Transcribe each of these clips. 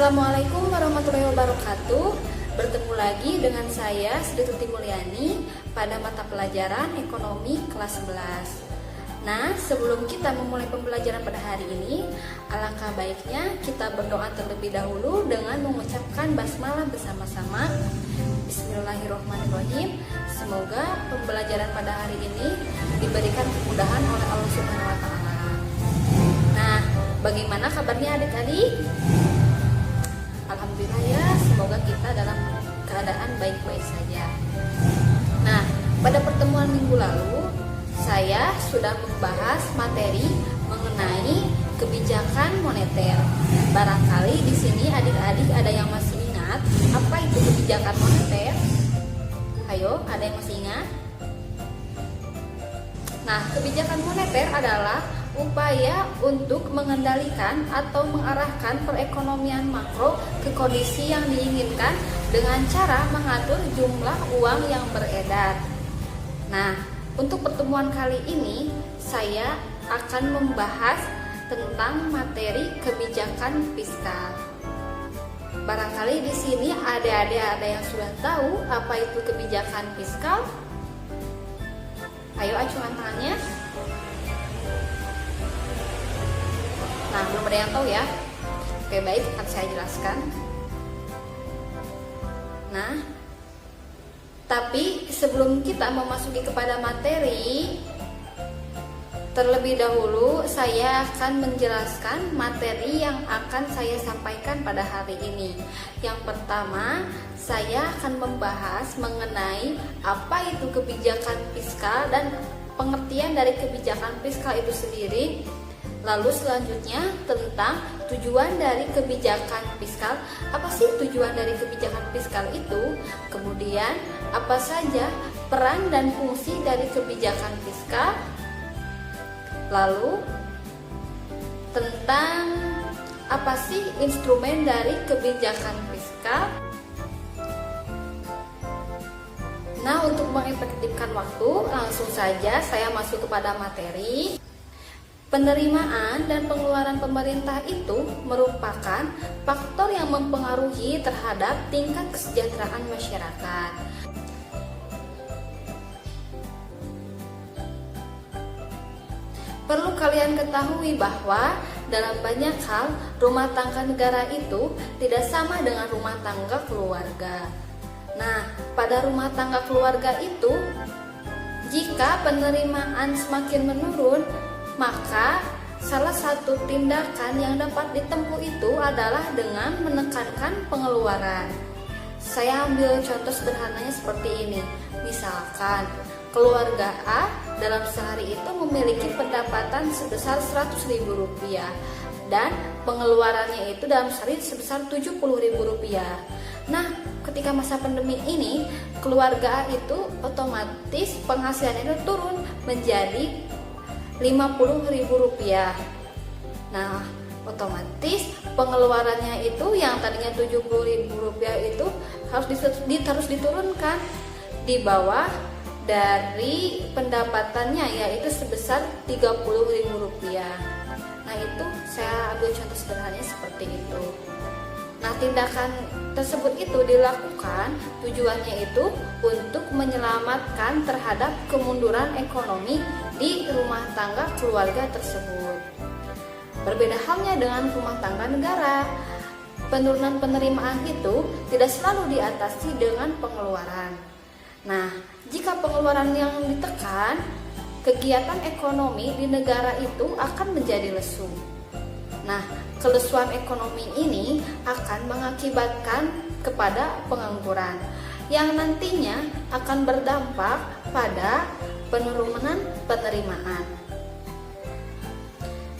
Assalamualaikum warahmatullahi wabarakatuh. Bertemu lagi dengan saya Sri Tuti Mulyani pada mata pelajaran Ekonomi kelas 11. Nah, sebelum kita memulai pembelajaran pada hari ini, alangkah baiknya kita berdoa terlebih dahulu dengan mengucapkan basmalah bersama-sama. Bismillahirrahmanirrahim. Semoga pembelajaran pada hari ini diberikan kemudahan oleh Allah Subhanahu wa taala. Nah, bagaimana kabarnya adik-adik? Alhamdulillah ya, semoga kita dalam keadaan baik-baik saja. Nah, pada pertemuan minggu lalu, saya sudah membahas materi mengenai kebijakan moneter. Barangkali di sini adik-adik ada yang masih ingat apa itu kebijakan moneter? Ayo, ada yang masih ingat? Nah, kebijakan moneter adalah upaya untuk mengendalikan atau mengarahkan perekonomian makro ke kondisi yang diinginkan dengan cara mengatur jumlah uang yang beredar. Nah, untuk pertemuan kali ini saya akan membahas tentang materi kebijakan fiskal. Barangkali di sini ada yang sudah tahu apa itu kebijakan fiskal. Ayo acungkan tangannya. Nah, belum ada yang tahu ya. Oke, baik, akan saya jelaskan. Nah, tapi sebelum kita memasuki kepada materi, terlebih dahulu saya akan menjelaskan materi yang akan saya sampaikan pada hari ini. Yang pertama, saya akan membahas mengenai apa itu kebijakan fiskal dan pengertian dari kebijakan fiskal itu sendiri. Lalu selanjutnya tentang tujuan dari kebijakan fiskal. Apa sih tujuan dari kebijakan fiskal itu? Kemudian apa saja peran dan fungsi dari kebijakan fiskal? Lalu tentang apa sih instrumen dari kebijakan fiskal? Nah, untuk mengefektifkan waktu, langsung saja saya masuk kepada materi. Penerimaan dan pengeluaran pemerintah itu merupakan faktor yang mempengaruhi terhadap tingkat kesejahteraan masyarakat. Perlu kalian ketahui bahwa dalam banyak hal rumah tangga negara itu tidak sama dengan rumah tangga keluarga. Nah, pada rumah tangga keluarga itu, jika penerimaan semakin menurun, maka salah satu tindakan yang dapat ditempuh itu adalah dengan menekankan pengeluaran. Saya ambil contoh sederhananya seperti ini. Misalkan keluarga A dalam sehari itu memiliki pendapatan sebesar Rp100.000 dan pengeluarannya itu dalam sehari sebesar Rp70.000. Nah, ketika masa pandemi ini, keluarga A itu otomatis penghasilannya itu turun menjadi Rp50.000. Nah, otomatis pengeluarannya itu yang tadinya Rp70.000 itu harus diturunkan di bawah dari pendapatannya, yaitu sebesar Rp30.000. Nah, itu saya ambil contoh sederhananya seperti itu. Nah, tindakan tersebut itu dilakukan tujuannya itu untuk menyelamatkan terhadap kemunduran ekonomi di rumah tangga keluarga tersebut. Berbeda halnya dengan rumah tangga negara. Penurunan penerimaan itu tidak selalu diatasi dengan pengeluaran. Nah, jika pengeluaran yang ditekan, kegiatan ekonomi di negara itu akan menjadi lesu. Nah, kelesuan ekonomi ini akan mengakibatkan kepada pengangguran yang nantinya akan berdampak pada penurunan penerimaan.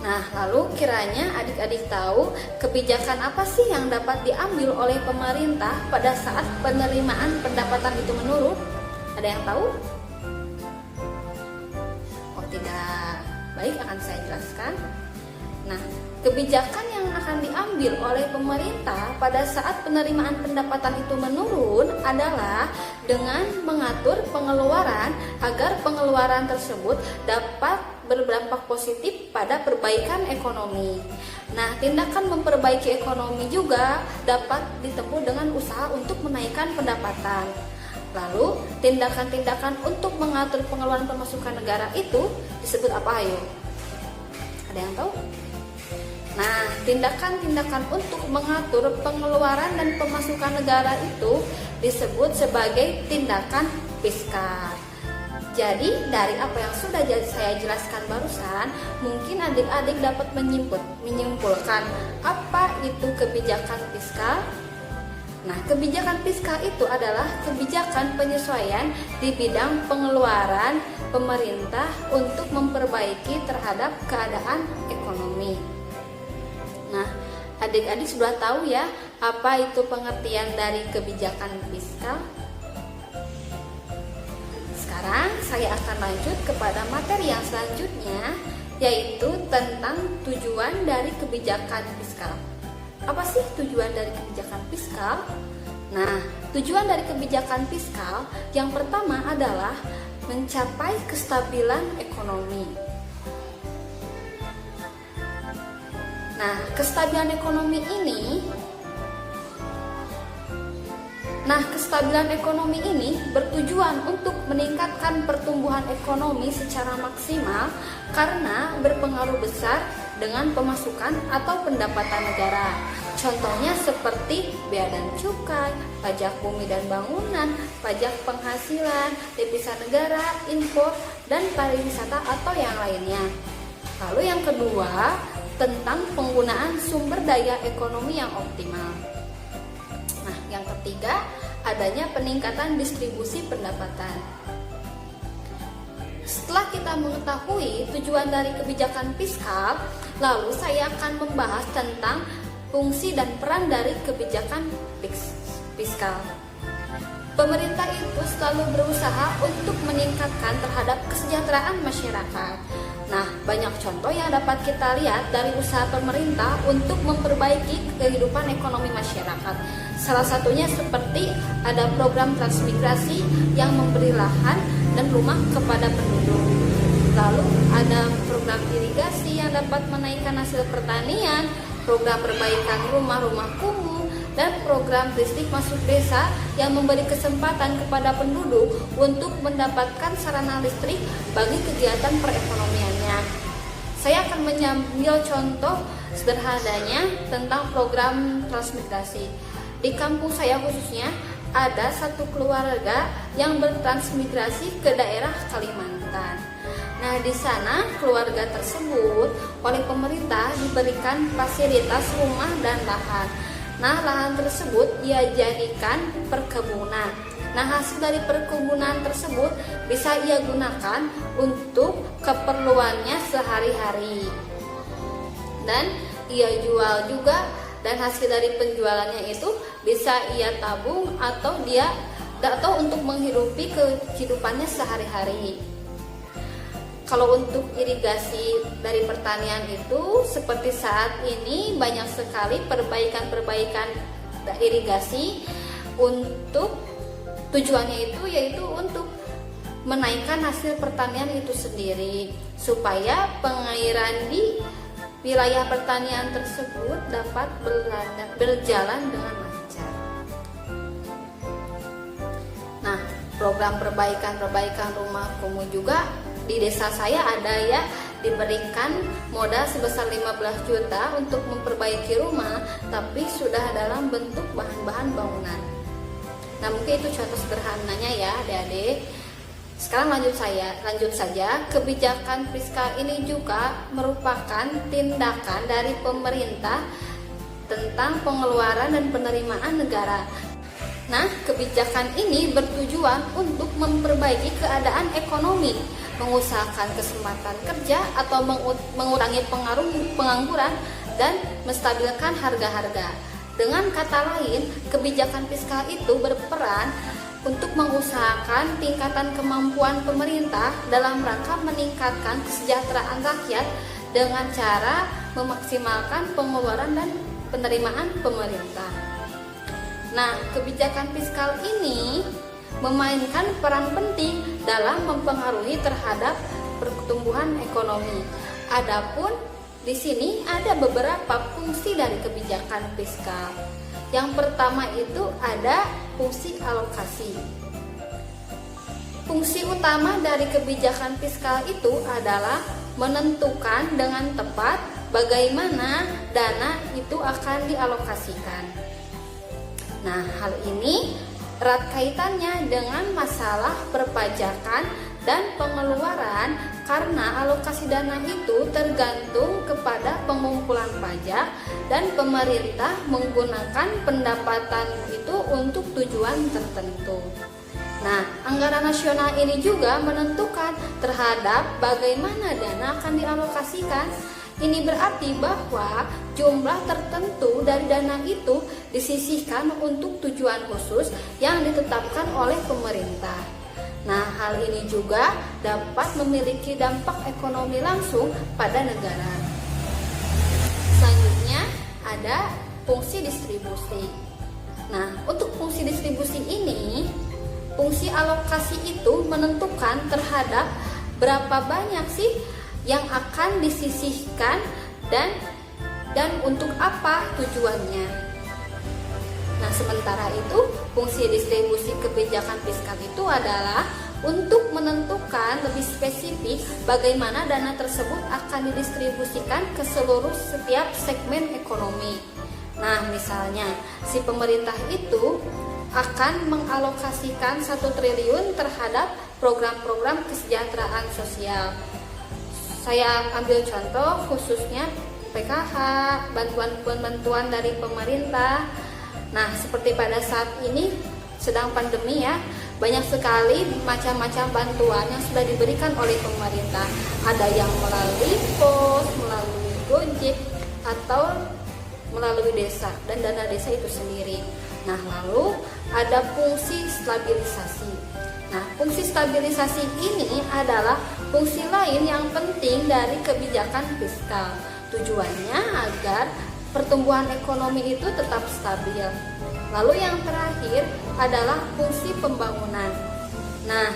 Nah, lalu kiranya adik-adik tahu kebijakan apa sih yang dapat diambil oleh pemerintah pada saat penerimaan pendapatan itu menurun? Ada yang tahu? Oh, tidak. Baik, akan saya jelaskan. Nah, kebijakan yang akan diambil oleh pemerintah pada saat penerimaan pendapatan itu menurun adalah dengan mengatur pengeluaran agar pengeluaran tersebut dapat berdampak positif pada perbaikan ekonomi. Nah, tindakan memperbaiki ekonomi juga dapat ditempuh dengan usaha untuk menaikkan pendapatan. Lalu, tindakan-tindakan untuk mengatur pengeluaran pemasukan negara itu disebut apa, ayo? Ada yang tahu? Nah, tindakan-tindakan untuk mengatur pengeluaran dan pemasukan negara itu disebut sebagai tindakan fiskal. Jadi, dari apa yang sudah saya jelaskan barusan, mungkin adik-adik dapat menyimpulkan apa itu kebijakan fiskal. Nah, kebijakan fiskal itu adalah kebijakan penyesuaian di bidang pengeluaran pemerintah untuk memperbaiki terhadap keadaan ekonomi. Nah, adik-adik sudah tahu ya apa itu pengertian dari kebijakan fiskal? Sekarang saya akan lanjut kepada materi yang selanjutnya, yaitu tentang tujuan dari kebijakan fiskal. Apa sih tujuan dari kebijakan fiskal? Nah, tujuan dari kebijakan fiskal yang pertama adalah mencapai kestabilan ekonomi. Nah, kestabilan ekonomi ini bertujuan untuk meningkatkan pertumbuhan ekonomi secara maksimal karena berpengaruh besar dengan pemasukan atau pendapatan negara. Contohnya seperti bea dan cukai, pajak bumi dan bangunan, pajak penghasilan, devisa negara, impor, dan pariwisata atau yang lainnya. Lalu yang kedua, tentang penggunaan sumber daya ekonomi yang optimal. Nah, yang ketiga, adanya peningkatan distribusi pendapatan. Setelah kita mengetahui tujuan dari kebijakan fiskal, lalu saya akan membahas tentang fungsi dan peran dari kebijakan fiskal. Pemerintah itu selalu berusaha untuk meningkatkan terhadap kesejahteraan masyarakat. Nah, banyak contoh yang dapat kita lihat dari usaha pemerintah untuk memperbaiki kehidupan ekonomi masyarakat. Salah satunya seperti ada program transmigrasi yang memberi lahan dan rumah kepada penduduk. Lalu ada program irigasi yang dapat menaikkan hasil pertanian, program perbaikan rumah-rumah kumuh, dan program listrik masuk desa yang memberi kesempatan kepada penduduk untuk mendapatkan sarana listrik bagi kegiatan perekonomiannya. Saya akan mengambil contoh sederhananya tentang program transmigrasi. Di kampung saya khususnya ada satu keluarga yang bertransmigrasi ke daerah Kalimantan. Nah, di sana keluarga tersebut oleh pemerintah diberikan fasilitas rumah dan lahan. Nah, lahan tersebut ia jadikan perkebunan. Nah, hasil dari perkebunan tersebut bisa ia gunakan untuk keperluannya sehari-hari. Dan ia jual juga, dan hasil dari penjualannya itu bisa ia tabung atau untuk menghidupi kehidupannya sehari-hari. Kalau untuk irigasi dari pertanian itu seperti saat ini banyak sekali perbaikan irigasi untuk tujuannya itu yaitu untuk menaikkan hasil pertanian itu sendiri supaya pengairan di wilayah pertanian tersebut dapat berjalan dengan lancar. Nah, program perbaikan rumah kumuh juga di desa saya ada ya, diberikan modal sebesar 15 juta untuk memperbaiki rumah, tapi sudah dalam bentuk bahan-bahan bangunan. Nah, mungkin itu contoh sederhananya ya adik-adik. Sekarang lanjut saja, kebijakan fiskal ini juga merupakan tindakan dari pemerintah tentang pengeluaran dan penerimaan negara. Nah, kebijakan ini bertujuan untuk memperbaiki keadaan ekonomi, mengusahakan kesempatan kerja atau mengurangi pengaruh pengangguran dan menstabilkan harga-harga. Dengan kata lain, kebijakan fiskal itu berperan untuk mengusahakan tingkatan kemampuan pemerintah dalam rangka meningkatkan kesejahteraan rakyat dengan cara memaksimalkan pengeluaran dan penerimaan pemerintah. Nah, kebijakan fiskal ini memainkan peran penting dalam mempengaruhi terhadap pertumbuhan ekonomi. Adapun di sini ada beberapa fungsi dari kebijakan fiskal. Yang pertama itu ada fungsi alokasi. Fungsi utama dari kebijakan fiskal itu adalah menentukan dengan tepat bagaimana dana itu akan dialokasikan. Nah, hal ini erat kaitannya dengan masalah perpajakan dan pengeluaran karena alokasi dana itu tergantung kepada pengumpulan pajak dan pemerintah menggunakan pendapatan itu untuk tujuan tertentu. Nah, anggaran nasional ini juga menentukan terhadap bagaimana dana akan dialokasikan. Ini berarti bahwa jumlah tertentu dari dana itu disisihkan untuk tujuan khusus yang ditetapkan oleh pemerintah. Nah, hal ini juga dapat memiliki dampak ekonomi langsung pada negara. Selanjutnya ada fungsi distribusi. Nah, untuk fungsi distribusi ini, fungsi alokasi itu menentukan terhadap berapa banyak sih yang akan disisihkan dan untuk apa tujuannya. Nah, sementara itu fungsi distribusi kebijakan fiskal itu adalah untuk menentukan lebih spesifik bagaimana dana tersebut akan didistribusikan ke seluruh setiap segmen ekonomi. Nah, misalnya si pemerintah itu akan mengalokasikan 1 triliun terhadap program-program kesejahteraan sosial. Saya ambil contoh khususnya PKH, bantuan dari pemerintah. Nah, seperti pada saat ini sedang pandemi ya, banyak sekali macam-macam bantuan yang sudah diberikan oleh pemerintah. Ada yang melalui pos, melalui Gojek, atau melalui desa dan dana desa itu sendiri. Nah, lalu ada fungsi stabilisasi. Nah, fungsi stabilisasi ini adalah fungsi lain yang penting dari kebijakan fiskal. Tujuannya agar pertumbuhan ekonomi itu tetap stabil. Lalu yang terakhir adalah fungsi pembangunan. Nah,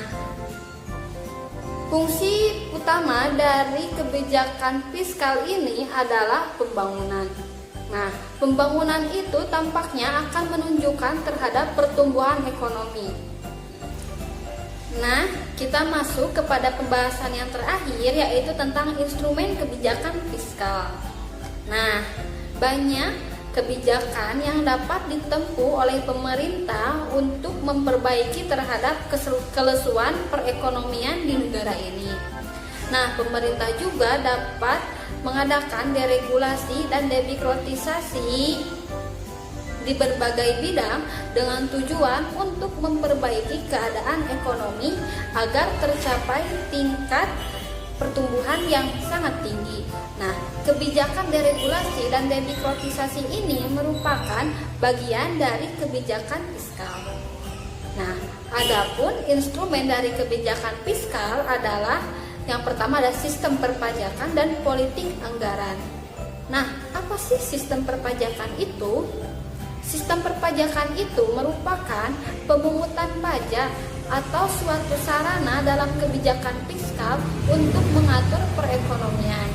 fungsi utama dari kebijakan fiskal ini adalah pembangunan. Nah, pembangunan itu tampaknya akan menunjukkan terhadap pertumbuhan ekonomi. Nah, kita masuk kepada pembahasan yang terakhir, yaitu tentang instrumen kebijakan fiskal. Nah, banyak kebijakan yang dapat ditempuh oleh pemerintah untuk memperbaiki terhadap kelesuan perekonomian di negara ini. Nah, pemerintah juga dapat mengadakan deregulasi dan debirokratisasi di berbagai bidang dengan tujuan untuk memperbaiki keadaan ekonomi agar tercapai tingkat pertumbuhan yang sangat tinggi. Nah, kebijakan deregulasi dan debirokratisasi ini merupakan bagian dari kebijakan fiskal. Nah, adapun instrumen dari kebijakan fiskal adalah yang pertama ada sistem perpajakan dan politik anggaran. Nah, apa sih sistem perpajakan itu? Sistem perpajakan itu merupakan pemungutan pajak atau suatu sarana dalam kebijakan fiskal untuk mengatur perekonomian.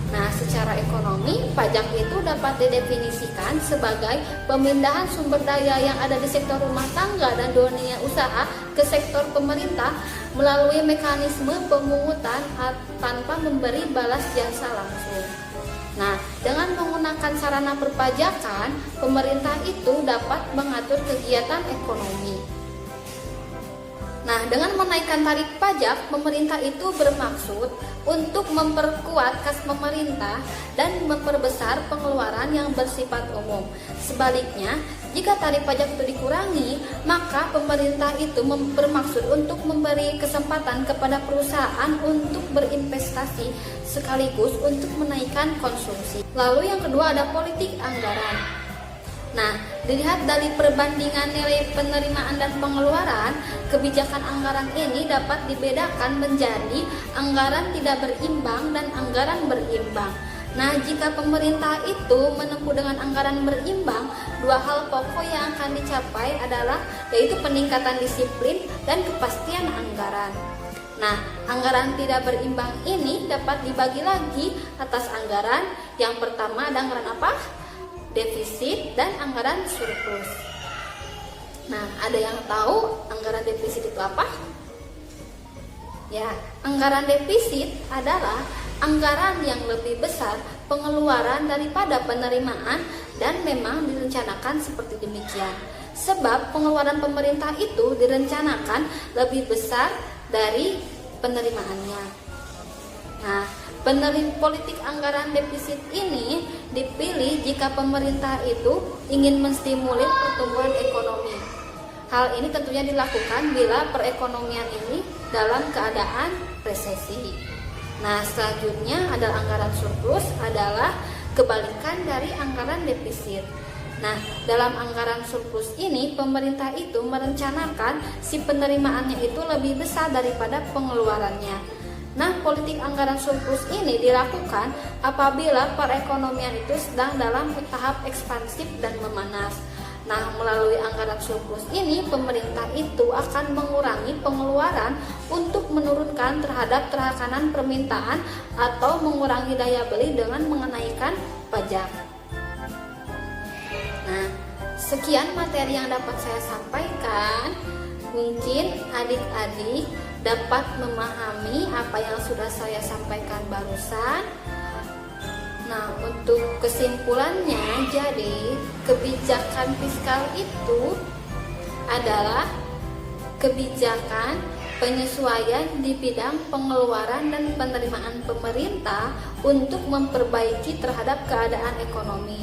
Nah, secara ekonomi, pajak itu dapat didefinisikan sebagai pemindahan sumber daya yang ada di sektor rumah tangga dan dunia usaha ke sektor pemerintah melalui mekanisme pemungutan tanpa memberi balas jasa langsung. Nah, dengan menggunakan sarana perpajakan, pemerintah itu dapat mengatur kegiatan ekonomi. Nah, dengan menaikkan tarif pajak, pemerintah itu bermaksud untuk memperkuat kas pemerintah dan memperbesar pengeluaran yang bersifat umum. Sebaliknya, jika tarif pajak itu dikurangi, maka pemerintah itu bermaksud untuk memberi kesempatan kepada perusahaan untuk berinvestasi sekaligus untuk menaikkan konsumsi. Lalu yang kedua ada politik anggaran. Nah, dilihat dari perbandingan nilai penerimaan dan pengeluaran, kebijakan anggaran ini dapat dibedakan menjadi anggaran tidak berimbang dan anggaran berimbang. Nah, jika pemerintah itu menempuh dengan anggaran berimbang, dua hal pokok yang akan dicapai adalah yaitu peningkatan disiplin dan kepastian anggaran. Nah, anggaran tidak berimbang ini dapat dibagi lagi atas anggaran. Yang pertama ada anggaran apa? Defisit dan anggaran surplus. Nah, ada yang tahu anggaran defisit itu apa? Ya, anggaran defisit adalah anggaran yang lebih besar pengeluaran daripada penerimaan dan memang direncanakan seperti demikian. Sebab pengeluaran pemerintah itu direncanakan lebih besar dari penerimaannya. Nah, politik anggaran defisit ini dipilih jika pemerintah itu ingin menstimulir pertumbuhan ekonomi. Hal ini tentunya dilakukan bila perekonomian ini dalam keadaan resesi. Nah, selanjutnya adalah anggaran surplus adalah kebalikan dari anggaran defisit. Nah, dalam anggaran surplus ini pemerintah itu merencanakan si penerimaannya itu lebih besar daripada pengeluarannya. Nah, politik anggaran surplus ini dilakukan apabila perekonomian itu sedang dalam tahap ekspansif dan memanas. Nah, melalui anggaran surplus ini pemerintah itu akan mengurangi pengeluaran untuk menurunkan terhadap tekanan permintaan atau mengurangi daya beli dengan mengenaikan pajak. Nah, sekian materi yang dapat saya sampaikan. Mungkin adik-adik dapat memahami apa yang sudah saya sampaikan barusan. Nah, untuk kesimpulannya, jadi kebijakan fiskal itu adalah kebijakan penyesuaian di bidang pengeluaran dan penerimaan pemerintah untuk memperbaiki terhadap keadaan ekonomi.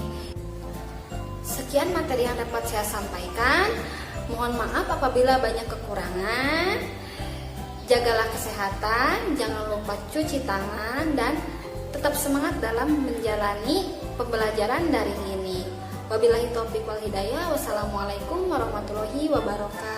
Sekian materi yang dapat saya sampaikan. Mohon maaf apabila banyak kekurangan. Jagalah kesehatan, jangan lupa cuci tangan, dan tetap semangat dalam menjalani pembelajaran daring ini. Wabillahi taufiq wal hidayah. Wassalamualaikum warahmatullahi wabarakatuh.